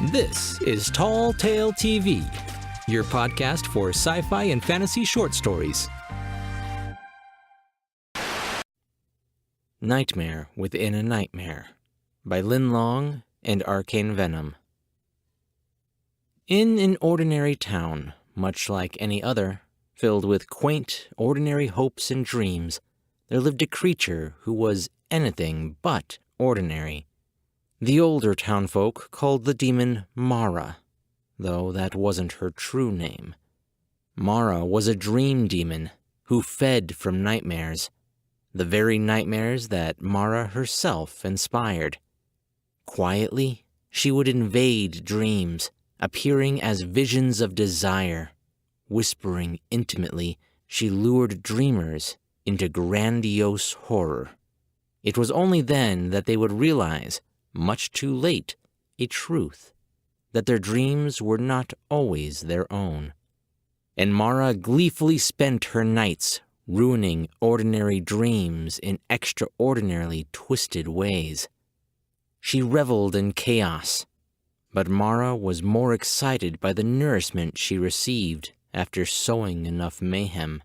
This is Tall Tale TV, your podcast for sci-fi and fantasy short stories. Nightmare Within a Nightmare by Lynn Long and Arcane Venom. In an ordinary town, much like any other, filled with quaint, ordinary hopes and dreams, there lived a creature who was anything but ordinary. The older townfolk called the demon Mara, though that wasn't her true name. Mara was a dream demon who fed from nightmares, the very nightmares that Mara herself inspired. Quietly, she would invade dreams, appearing as visions of desire. Whispering intimately, she lured dreamers into grandiose horror. It was only then that they would realize, much too late, a truth, that their dreams were not always their own. And Mara gleefully spent her nights ruining ordinary dreams in extraordinarily twisted ways. She reveled in chaos, but Mara was more excited by the nourishment she received after sowing enough mayhem.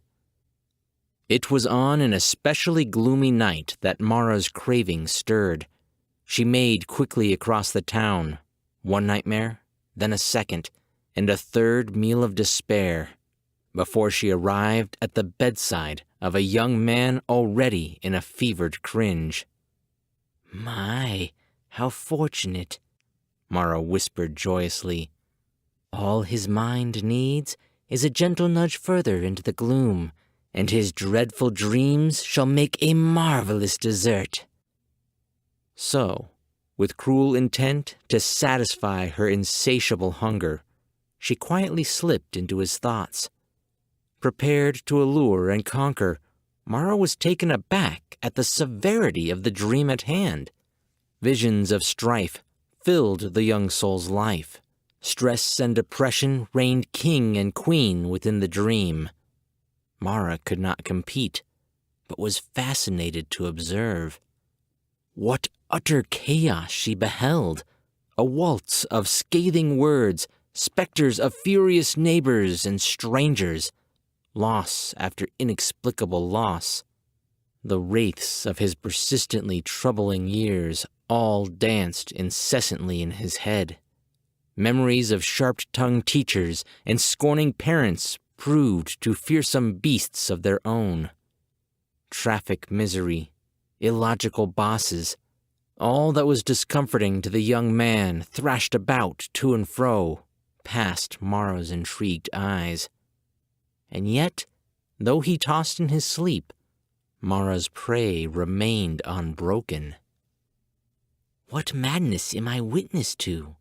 It was on an especially gloomy night that Mara's craving stirred. She made quickly across the town, one nightmare, then a second, and a third meal of despair, before she arrived at the bedside of a young man already in a fevered cringe. "My, how fortunate," Mara whispered joyously. "All his mind needs is a gentle nudge further into the gloom, and his dreadful dreams shall make a marvelous dessert." So, with cruel intent to satisfy her insatiable hunger, she quietly slipped into his thoughts. Prepared to allure and conquer, Mara was taken aback at the severity of the dream at hand. Visions of strife filled the young soul's life. Stress and depression reigned king and queen within the dream. Mara could not compete, but was fascinated to observe. What utter chaos she beheld! A waltz of scathing words, specters of furious neighbors and strangers, loss after inexplicable loss. The wraiths of his persistently troubling years all danced incessantly in his head. Memories of sharp-tongued teachers and scorning parents proved to fearsome beasts of their own. Traffic misery, illogical bosses, all that was discomforting to the young man thrashed about to and fro, past Mara's intrigued eyes. And yet, though he tossed in his sleep, Mara's prey remained unbroken. "What madness am I witness to?"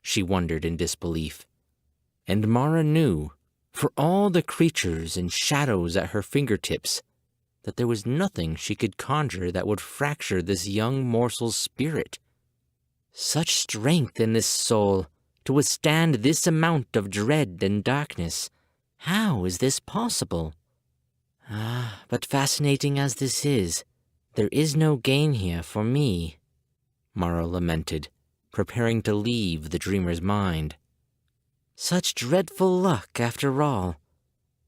she wondered in disbelief. And Mara knew, for all the creatures and shadows at her fingertips, that there was nothing she could conjure that would fracture this young morsel's spirit. Such strength in this soul to withstand this amount of dread and darkness. How is this possible? But fascinating as this is, there is no gain here for me, Mara lamented, preparing to leave the dreamer's mind. Such dreadful luck, after all.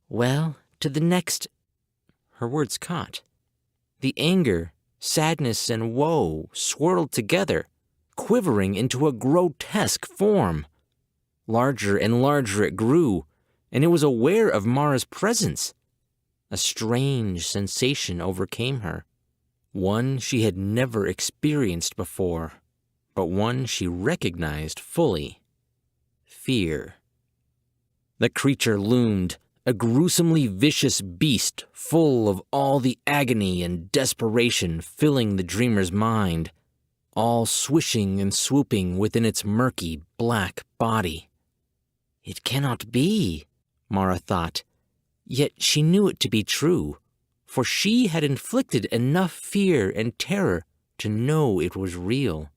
Well, to the next... Her words caught. The anger, sadness, and woe swirled together, quivering into a grotesque form. Larger and larger it grew, and it was aware of Mara's presence. A strange sensation overcame her, one she had never experienced before, but one she recognized fully. Fear. The creature loomed, a gruesomely vicious beast full of all the agony and desperation filling the dreamer's mind, all swishing and swooping within its murky, black body. It cannot be, Mara thought, yet she knew it to be true, for she had inflicted enough fear and terror to know it was real.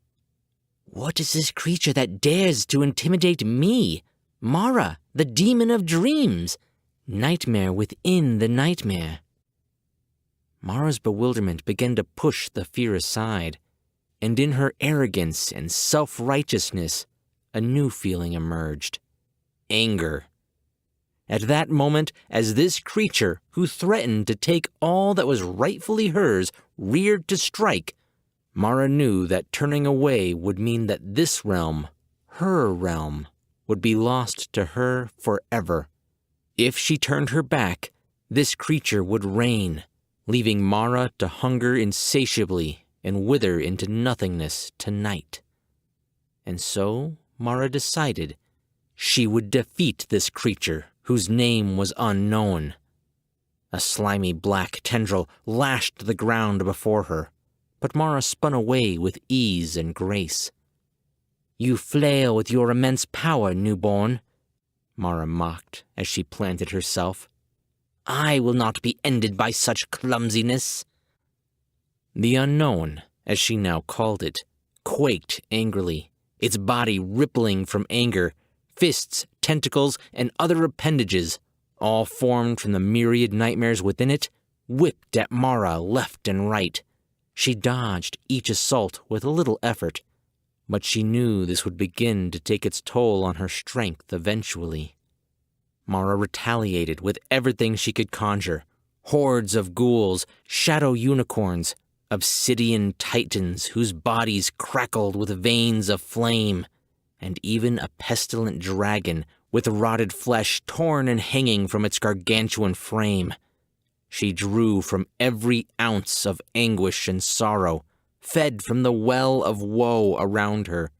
What is this creature that dares to intimidate me, Mara, the demon of dreams? Nightmare within the nightmare. Mara's bewilderment began to push the fear aside, and in her arrogance and self-righteousness, a new feeling emerged: anger. At that moment, as this creature who threatened to take all that was rightfully hers reared to strike, Mara knew that turning away would mean that this realm, her realm, would be lost to her forever. If she turned her back, this creature would reign, leaving Mara to hunger insatiably and wither into nothingness tonight. And so Mara decided she would defeat this creature whose name was unknown. A slimy black tendril lashed the ground before her, but Mara spun away with ease and grace. "You flail with your immense power, newborn," Mara mocked as she planted herself. "I will not be ended by such clumsiness." The unknown, as she now called it, quaked angrily, its body rippling from anger. Fists, tentacles, and other appendages, all formed from the myriad nightmares within it, whipped at Mara left and right. She dodged each assault with a little effort, but she knew this would begin to take its toll on her strength eventually. Mara retaliated with everything she could conjure: hordes of ghouls, shadow unicorns, obsidian titans whose bodies crackled with veins of flame, and even a pestilent dragon with rotted flesh torn and hanging from its gargantuan frame. She drew from every ounce of anguish and sorrow, fed from the well of woe around her,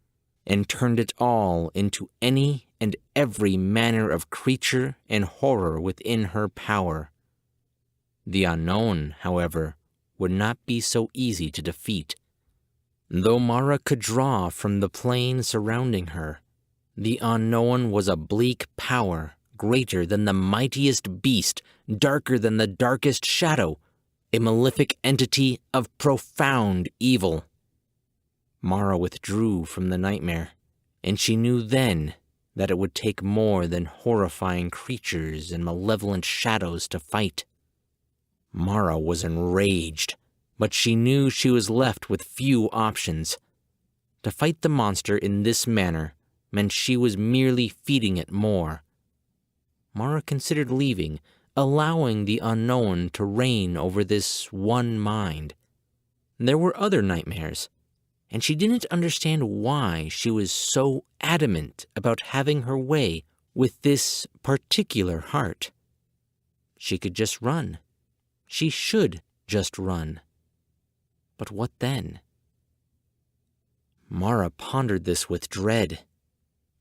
and turned it all into any and every manner of creature and horror within her power. The unknown, however, would not be so easy to defeat. Though Mara could draw from the plane surrounding her, the unknown was a bleak power greater than the mightiest beast, darker than the darkest shadow, a malefic entity of profound evil. Mara withdrew from the nightmare, and she knew then that it would take more than horrifying creatures and malevolent shadows to fight. Mara was enraged, but she knew she was left with few options. To fight the monster in this manner meant she was merely feeding it more. Mara considered leaving, allowing the unknown to reign over this one mind. There were other nightmares, and she didn't understand why she was so adamant about having her way with this particular heart. She could just run. She should just run. But what then? Mara pondered this with dread.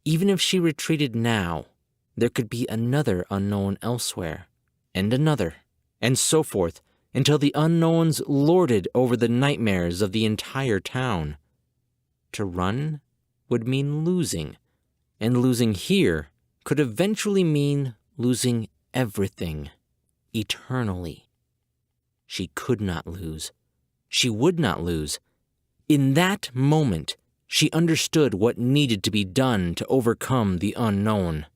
Even if she retreated now, there could be another unknown elsewhere, and another, and so forth, until the unknowns lorded over the nightmares of the entire town. To run would mean losing, and losing here could eventually mean losing everything, eternally. She could not lose. She would not lose. In that moment, she understood what needed to be done to overcome the unknown.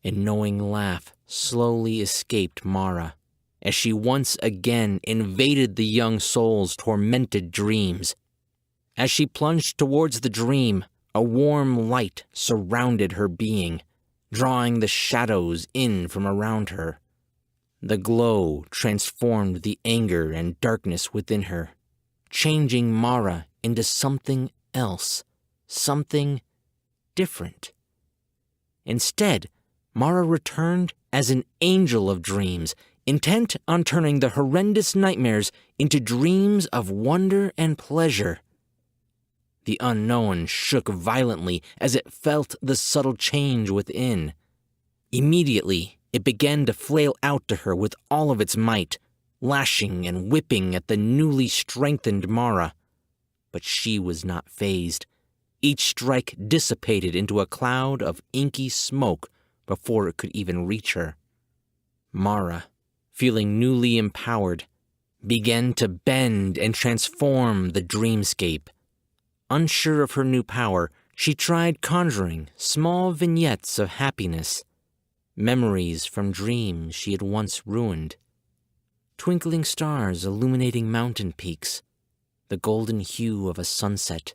A knowing laugh slowly escaped Mara as she once again invaded the young soul's tormented dreams. As she plunged towards the dream, a warm light surrounded her being, drawing the shadows in from around her. The glow transformed the anger and darkness within her, changing Mara into something else, something different. Instead, Mara returned as an angel of dreams, intent on turning the horrendous nightmares into dreams of wonder and pleasure. The unknown shook violently as it felt the subtle change within. Immediately, it began to flail out to her with all of its might, lashing and whipping at the newly strengthened Mara. But she was not fazed. Each strike dissipated into a cloud of inky smoke before it could even reach her. Mara, feeling newly empowered, began to bend and transform the dreamscape. Unsure of her new power, she tried conjuring small vignettes of happiness, memories from dreams she had once ruined. Twinkling stars illuminating mountain peaks, the golden hue of a sunset,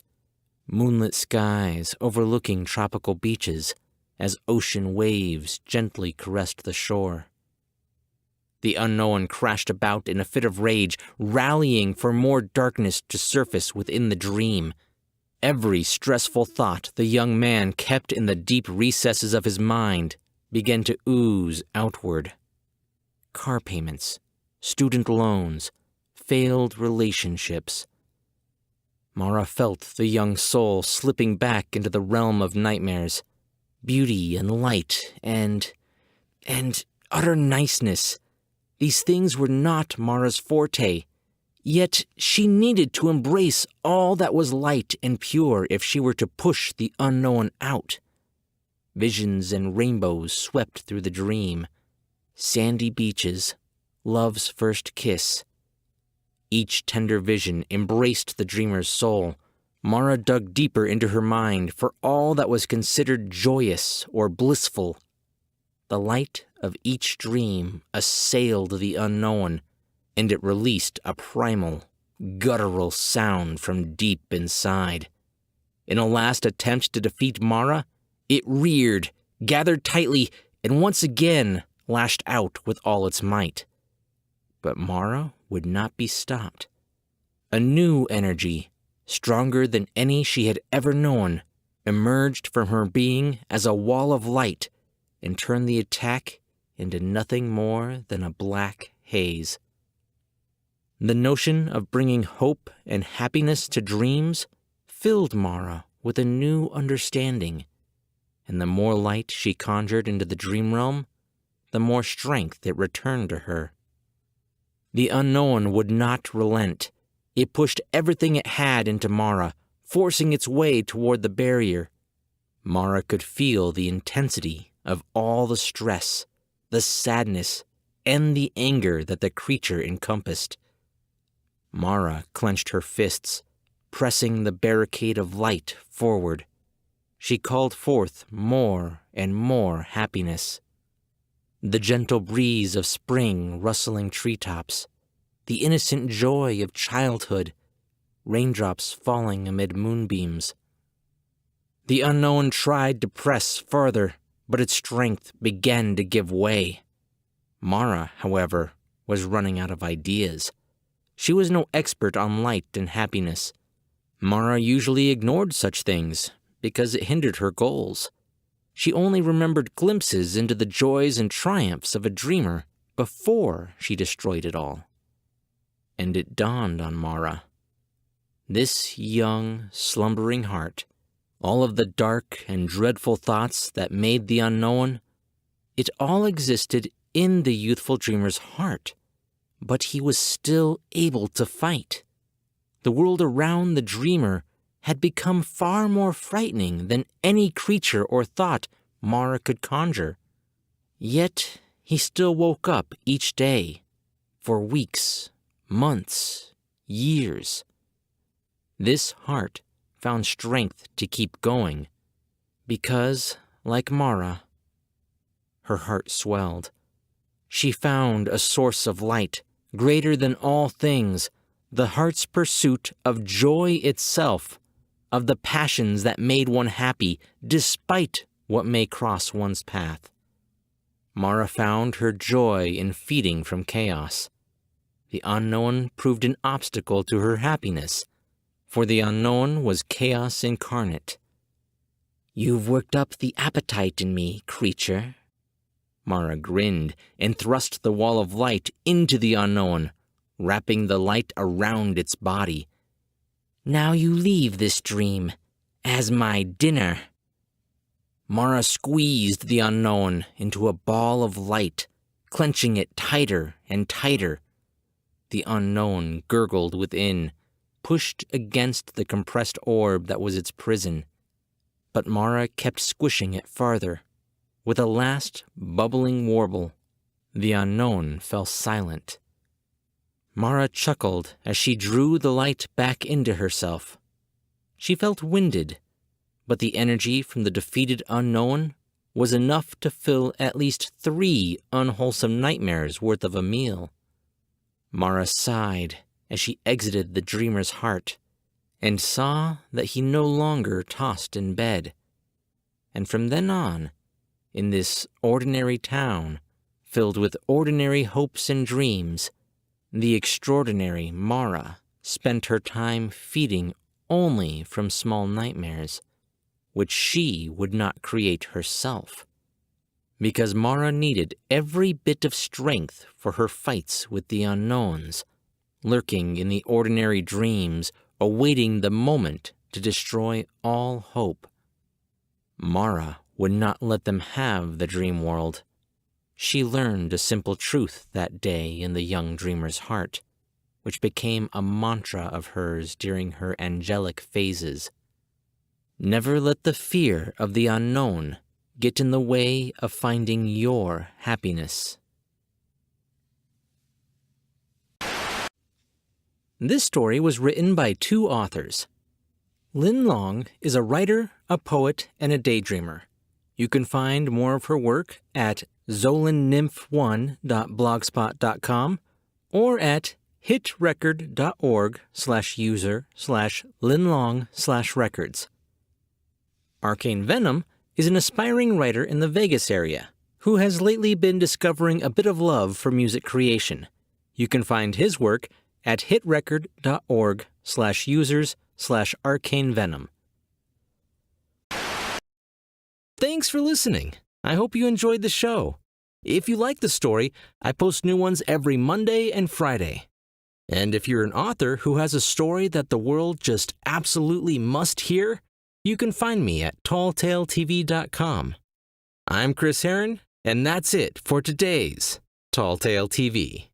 Moonlit skies overlooking tropical beaches as ocean waves gently caressed the shore. The unknown crashed about in a fit of rage, rallying for more darkness to surface within the dream. Every stressful thought the young man kept in the deep recesses of his mind began to ooze outward. Car payments, student loans, failed relationships. Mara felt the young soul slipping back into the realm of nightmares. Beauty and light and utter niceness. These things were not Mara's forte, yet she needed to embrace all that was light and pure if she were to push the unknown out. Visions and rainbows swept through the dream. Sandy beaches, love's first kiss. Each tender vision embraced the dreamer's soul. Mara dug deeper into her mind for all that was considered joyous or blissful. The light of each dream assailed the unknown, and it released a primal, guttural sound from deep inside. In a last attempt to defeat Mara, it reared, gathered tightly, and once again lashed out with all its might. But Mara would not be stopped. A new energy, stronger than any she had ever known, emerged from her being as a wall of light and turned the attack into nothing more than a black haze. The notion of bringing hope and happiness to dreams filled Mara with a new understanding, and the more light she conjured into the dream realm, the more strength it returned to her. The unknown would not relent. It pushed everything it had into Mara, forcing its way toward the barrier. Mara could feel the intensity of all the stress, the sadness, and the anger that the creature encompassed. Mara clenched her fists, pressing the barricade of light forward. She called forth more and more happiness. The gentle breeze of spring rustling treetops, the innocent joy of childhood, raindrops falling amid moonbeams. The unknown tried to press farther, but its strength began to give way. Mara, however, was running out of ideas. She was no expert on light and happiness. Mara usually ignored such things because it hindered her goals. She only remembered glimpses into the joys and triumphs of a dreamer before she destroyed it all. And it dawned on Mara. This young, slumbering heart, all of the dark and dreadful thoughts that made the unknown, it all existed in the youthful dreamer's heart, but he was still able to fight. The world around the dreamer had become far more frightening than any creature or thought Mara could conjure. Yet he still woke up each day, for weeks, months, years. This heart found strength to keep going, because, like Mara, her heart swelled. She found a source of light, greater than all things, the heart's pursuit of joy itself, of the passions that made one happy despite what may cross one's path. Mara found her joy in feeding from chaos. The unknown proved an obstacle to her happiness, for the unknown was chaos incarnate. "You've worked up the appetite in me, creature." Mara grinned and thrust the wall of light into the unknown, wrapping the light around its body. "Now you leave this dream as my dinner." Mara squeezed the unknown into a ball of light, clenching it tighter and tighter. The unknown gurgled within, pushed against the compressed orb that was its prison. But Mara kept squishing it farther. With a last bubbling warble, the unknown fell silent. Mara chuckled as she drew the light back into herself. She felt winded, but the energy from the defeated unknown was enough to fill at least 3 unwholesome nightmares worth of a meal. Mara sighed as she exited the dreamer's heart, and saw that he no longer tossed in bed. And from then on, in this ordinary town, filled with ordinary hopes and dreams, the extraordinary Mara spent her time feeding only from small nightmares, which she would not create herself, because Mara needed every bit of strength for her fights with the unknowns, lurking in the ordinary dreams, awaiting the moment to destroy all hope. Mara would not let them have the dream world. She learned a simple truth that day in the young dreamer's heart, which became a mantra of hers during her angelic phases. Never let the fear of the unknown get in the way of finding your happiness. This story was written by two authors. Lynn Long is a writer, a poet, and a daydreamer. You can find more of her work at zolannymph1.blogspot.com or at hitrecord.org/user/linlong/records. Arcane Venom is an aspiring writer in the Vegas area who has lately been discovering a bit of love for music creation. You can find his work at hitrecord.org/users/arcanevenom. Thanks for listening. I hope you enjoyed the show. If you like the story, I post new ones every Monday and Friday. And if you're an author who has a story that the world just absolutely must hear, you can find me at talltaletv.com. I'm Chris Herron, and that's it for today's Tall Tale TV.